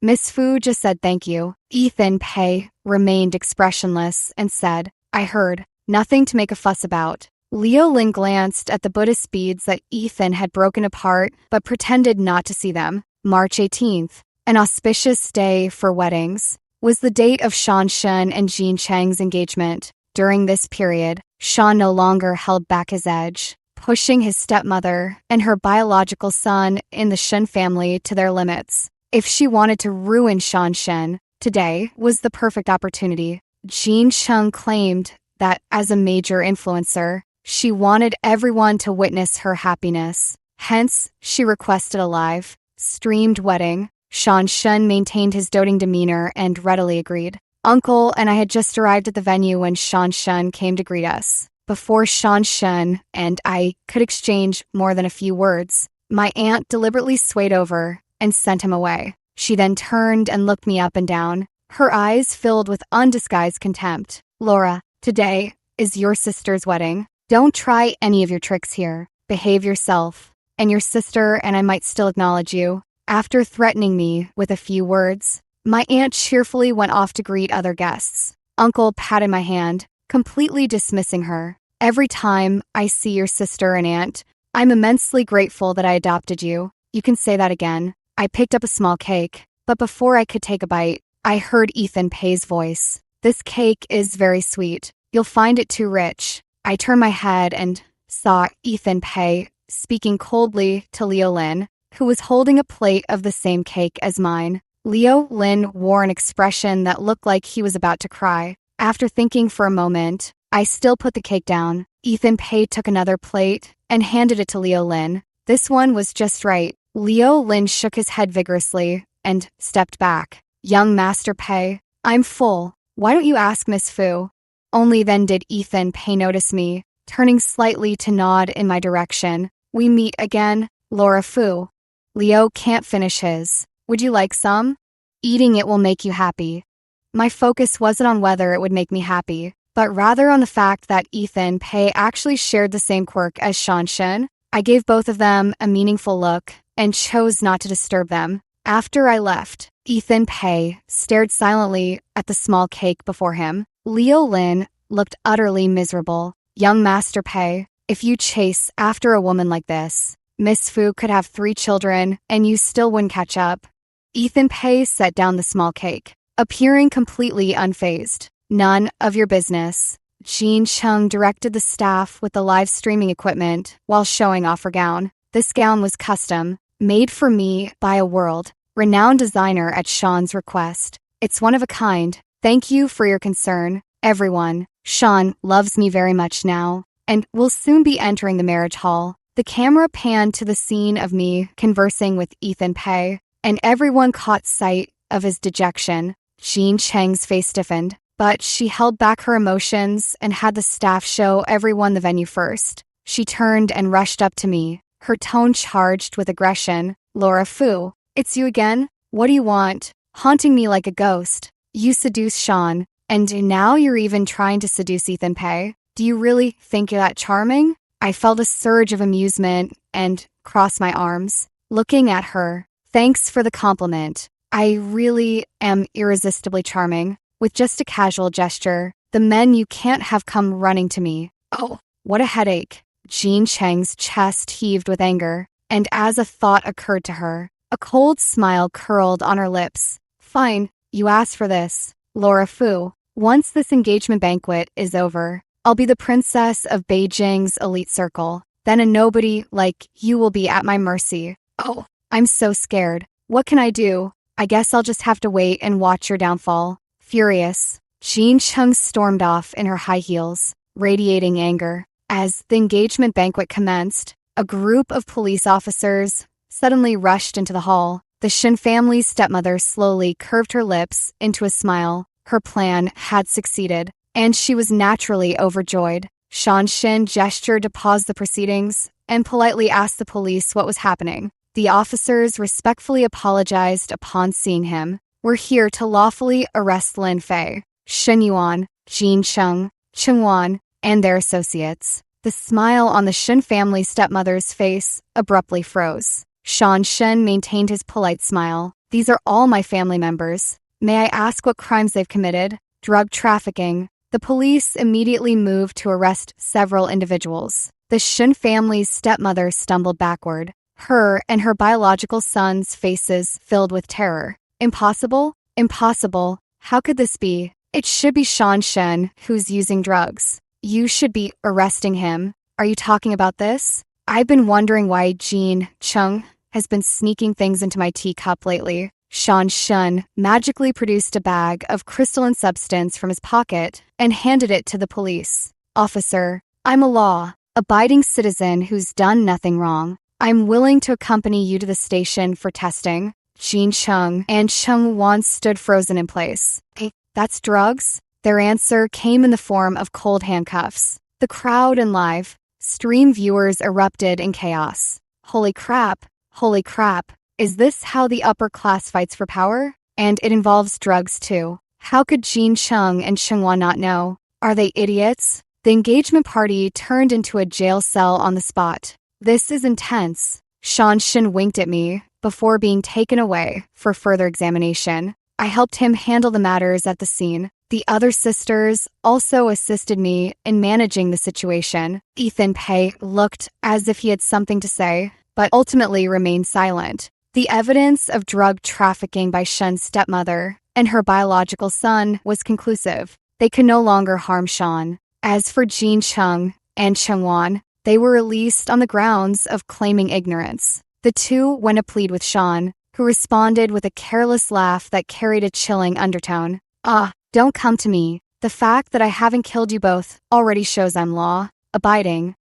Miss Fu just said thank you. Ethan Pei remained expressionless and said, I heard, nothing to make a fuss about. Leo Lin glanced at the Buddhist beads that Ethan had broken apart but pretended not to see them. March 18th, an auspicious day for weddings, was the date of Sean Shun and Jean Chang's engagement. During this period, Sean no longer held back his edge, pushing his stepmother and her biological son in the Shun family to their limits. If she wanted to ruin Sean Shun, today was the perfect opportunity. Jean Chung claimed that as a major influencer, she wanted everyone to witness her happiness. Hence, she requested a live, streamed wedding. Sean Shun maintained his doting demeanor and readily agreed. Uncle and I had just arrived at the venue when Sean Shun came to greet us. Before Sean Shun and I could exchange more than a few words, my aunt deliberately swayed over and sent him away. She then turned and looked me up and down, her eyes filled with undisguised contempt. Laura, today is your sister's wedding. Don't try any of your tricks here. Behave yourself, and your sister and I might still acknowledge you. After threatening me with a few words, my aunt cheerfully went off to greet other guests. Uncle patted my hand, completely dismissing her. Every time I see your sister and aunt, I'm immensely grateful that I adopted you. You can say that again. I picked up a small cake, but before I could take a bite, I heard Ethan Pei's voice. This cake is very sweet. You'll find it too rich. I turned my head and saw Ethan Pei speaking coldly to Leo Lin, who was holding a plate of the same cake as mine. Leo Lin wore an expression that looked like he was about to cry. After thinking for a moment, I still put the cake down. Ethan Pei took another plate and handed it to Leo Lin. This one was just right. Leo Lin shook his head vigorously and stepped back. Young Master Pei, I'm full. Why don't you ask Miss Fu? Only then did Ethan Pei notice me, turning slightly to nod in my direction. We meet again, Laura Fu. Leo can't finish his. Would you like some? Eating it will make you happy. My focus wasn't on whether it would make me happy, but rather on the fact that Ethan Pei actually shared the same quirk as Sean Shun. I gave both of them a meaningful look and chose not to disturb them. After I left, Ethan Pei stared silently at the small cake before him. Leo Lin looked utterly miserable. Young Master Pei, if you chase after a woman like this, Miss Fu could have 3 children and you still wouldn't catch up. Ethan Pei set down the small cake, appearing completely unfazed. None of your business. Jean Chung directed the staff with the live streaming equipment while showing off her gown. This gown was custom, made for me by a world-renowned designer at Sean's request. It's one of a kind. Thank you for your concern, everyone. Sean loves me very much now, and will soon be entering the marriage hall. The camera panned to the scene of me conversing with Ethan Pei, and everyone caught sight of his dejection. Jean Chang's face stiffened. but she held back her emotions and had the staff show everyone the venue first. She turned and rushed up to me, her tone charged with aggression. "Laura Fu, it's you again? What do you want? Haunting me like a ghost. You seduced Sean, and now you're even trying to seduce Ethan Pei. Do you really think you're that charming?" I felt a surge of amusement and crossed my arms, looking at her. "Thanks for the compliment. I really am irresistibly charming." With just a casual gesture, the men you can't have come running to me. Oh, what a headache. Jean Cheng's chest heaved with anger, and as a thought occurred to her, a cold smile curled on her lips. "Fine, you asked for this, Laura Fu. Once this engagement banquet is over, I'll be the princess of Beijing's elite circle. Then a nobody like you will be at my mercy." "Oh, I'm so scared. What can I do? I guess I'll just have to wait and watch your downfall." Furious, Jean Chung stormed off in her high heels, radiating anger. As the engagement banquet commenced, a group of police officers suddenly rushed into the hall. The Shin family's stepmother slowly curved her lips into a smile. Her plan had succeeded, and she was naturally overjoyed. Sean Shin gestured to pause the proceedings and politely asked the police what was happening. The officers respectfully apologized upon seeing him. "We're here to lawfully arrest Lin Fei, Shen Yuan, Jean Chung, Cheng Wan, and their associates." The smile on the Shin family stepmother's face abruptly froze. Sean Shen maintained his polite smile. "These are all my family members. May I ask what crimes they've committed?" "Drug trafficking." The police immediately moved to arrest several individuals. The Shin family's stepmother stumbled backward, her and her biological son's faces filled with terror. "Impossible? Impossible. How could this be? It should be Sean Shen who's using drugs. You should be arresting him. Are you talking about this? I've been wondering why Jean Chung has been sneaking things into my teacup lately." Sean Shen magically produced a bag of crystalline substance from his pocket and handed it to the police. "Officer, I'm a law-abiding citizen who's done nothing wrong. I'm willing to accompany you to the station for testing." Jean Chung and Cheng Wan stood frozen in place. "Hey, that's drugs?" Their answer came in the form of cold handcuffs. The crowd and live stream viewers erupted in chaos. Holy crap, holy crap. Is this how the upper class fights for power? And it involves drugs too. How could Jean Chung and Cheng Wan not know? Are they idiots? The engagement party turned into a jail cell on the spot. "This is intense." Sean Shin winked at me before being taken away for further examination. I helped him handle the matters at the scene. The other sisters also assisted me in managing the situation. Ethan Pei looked as if he had something to say, but ultimately remained silent. The evidence of drug trafficking by Shen's stepmother and her biological son was conclusive. They could no longer harm Sean. As for Jean Chung and Cheng Wan, they were released on the grounds of claiming ignorance. The two went to plead with Sean, who responded with a careless laugh that carried a chilling undertone. "Ah, don't come to me. The fact that I haven't killed you both already shows I'm law-abiding.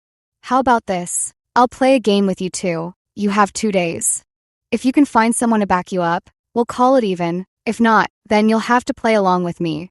How about this? I'll play a game with you two. You have 2 days. If you can find someone to back you up, we'll call it even. If not, then you'll have to play along with me."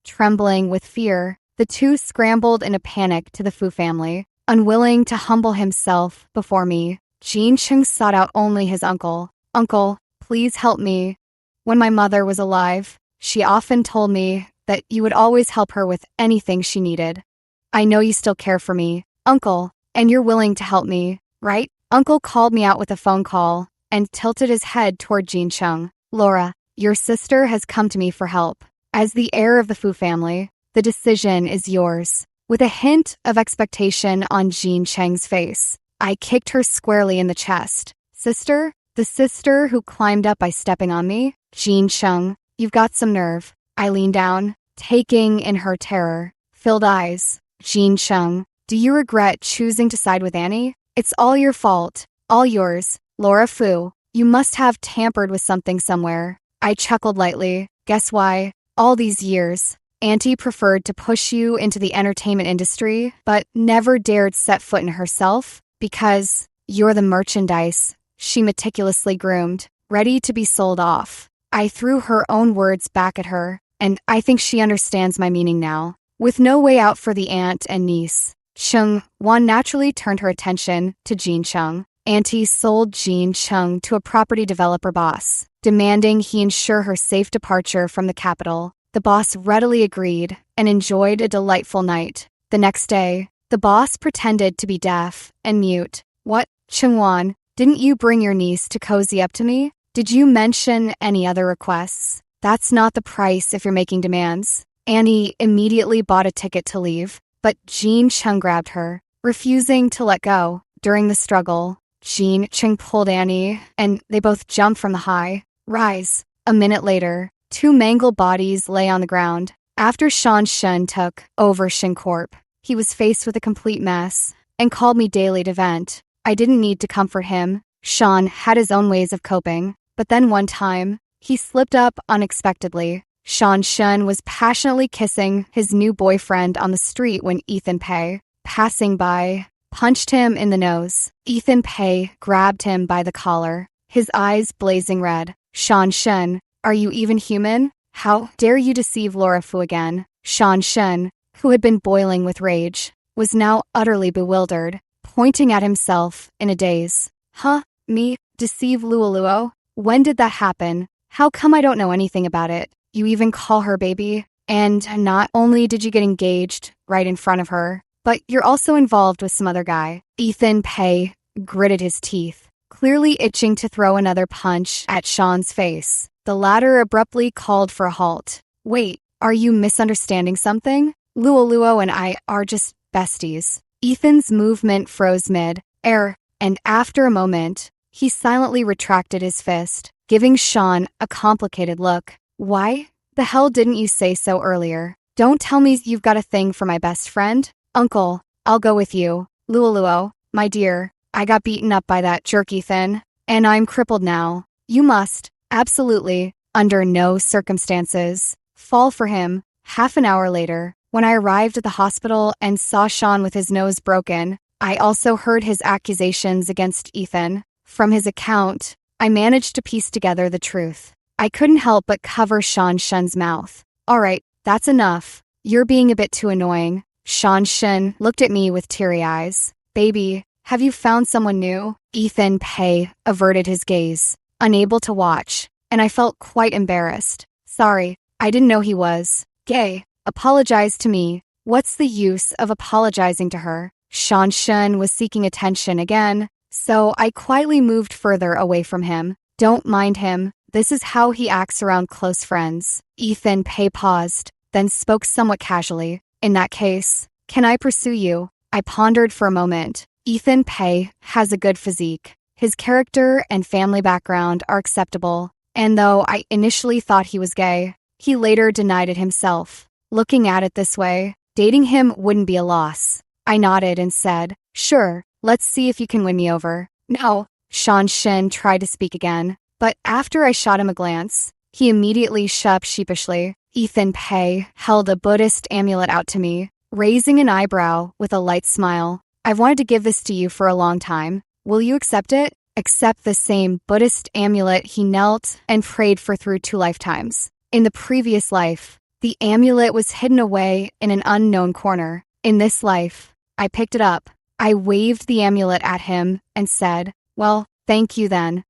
Trembling with fear, the two scrambled in a panic to the Fu family. Unwilling to humble himself before me, Jean Chung sought out only his uncle. "Uncle, please help me. When my mother was alive, she often told me that you would always help her with anything she needed. I know you still care for me, Uncle, and you're willing to help me, right?" Uncle called me out with a phone call and tilted his head toward Jean Chung. "Laura, your sister has come to me for help. As the heir of the Fu family, the decision is yours." With a hint of expectation on Jean Cheng's face, I kicked her squarely in the chest. "Sister? The sister who climbed up by stepping on me? Jean Chung, you've got some nerve." I leaned down, taking in her terror-filled eyes. "Jean Chung, do you regret choosing to side with Annie? It's all your fault. All yours. Laura Fu, you must have tampered with something somewhere." I chuckled lightly. "Guess why? All these years, Auntie preferred to push you into the entertainment industry, but never dared set foot in herself, because you're the merchandise she meticulously groomed, ready to be sold off." I threw her own words back at her and I think she understands my meaning now. With no way out for the aunt and niece, Chung Wan naturally turned her attention to Jean Chung. Auntie sold Jean Chung to a property developer boss, demanding he ensure her safe departure from the capital. The boss readily agreed and enjoyed a delightful night. The next day, the boss pretended to be deaf and mute. What, Chung Wan, didn't you bring your niece to cozy up to me? Did you mention any other requests? That's not the price if you're making demands. Annie immediately bought a ticket to leave, but Jean Chung grabbed her, refusing to let go. During the struggle, Jean Chung pulled Annie, and they both jumped from the high rise. A minute later, two mangled bodies lay on the ground. After Sean Shun took over Shin Corp, he was faced with a complete mess and called me daily to vent. I didn't need to comfort him. Sean had his own ways of coping, but then one time, he slipped up unexpectedly. Sean Shun was passionately kissing his new boyfriend on the street when Ethan Pei, passing by, punched him in the nose. Ethan Pei grabbed him by the collar, his eyes blazing red. Sean Shun, are you even human? How dare you deceive Laura Fu again? Sean Shun, who had been boiling with rage, was now utterly bewildered, pointing at himself in a daze. Huh? Me? Deceive Luoluo? When did that happen? How come I don't know anything about it? You even call her baby? And not only did you get engaged right in front of her, but you're also involved with some other guy. Ethan Pei gritted his teeth, clearly itching to throw another punch at Sean's face. The latter abruptly called for a halt. Wait, are you misunderstanding something? Luoluo and I are just besties. Ethan's movement froze mid-air, and after a moment, he silently retracted his fist, giving Sean a complicated look. Why the hell didn't you say so earlier? Don't tell me you've got a thing for my best friend? Uncle, I'll go with you. Luoluo, my dear, I got beaten up by that jerk Ethan, and I'm crippled now. You must, absolutely, under no circumstances, fall for him. Half an hour later, when I arrived at the hospital and saw Sean with his nose broken, I also heard his accusations against Ethan. From his account, I managed to piece together the truth. I couldn't help but cover Sean Shun's mouth. All right, that's enough. You're being a bit too annoying. Sean Shun looked at me with teary eyes. Baby, have you found someone new? Ethan Pei averted his gaze, unable to watch, and I felt quite embarrassed. Sorry, I didn't know he was gay. Apologize to me. What's the use of apologizing to her? Sean Shun was seeking attention again, so I quietly moved further away from him. Don't mind him. This is how he acts around close friends. Ethan Pei paused, then spoke somewhat casually. In that case, can I pursue you? I pondered for a moment. Ethan Pei has a good physique. His character and family background are acceptable, and though I initially thought he was gay, he later denied it himself. Looking at it this way, dating him wouldn't be a loss. I nodded and said, sure, let's see if you can win me over. No, Sean Shin tried to speak again, but after I shot him a glance, he immediately shut up sheepishly. Ethan Pei held a Buddhist amulet out to me, raising an eyebrow with a light smile. I've wanted to give this to you for a long time. Will you accept it? Accept the same Buddhist amulet he knelt and prayed for through 2 lifetimes. In the previous life, the amulet was hidden away in an unknown corner. In this life, I picked it up. I waved the amulet at him and said, well, thank you then.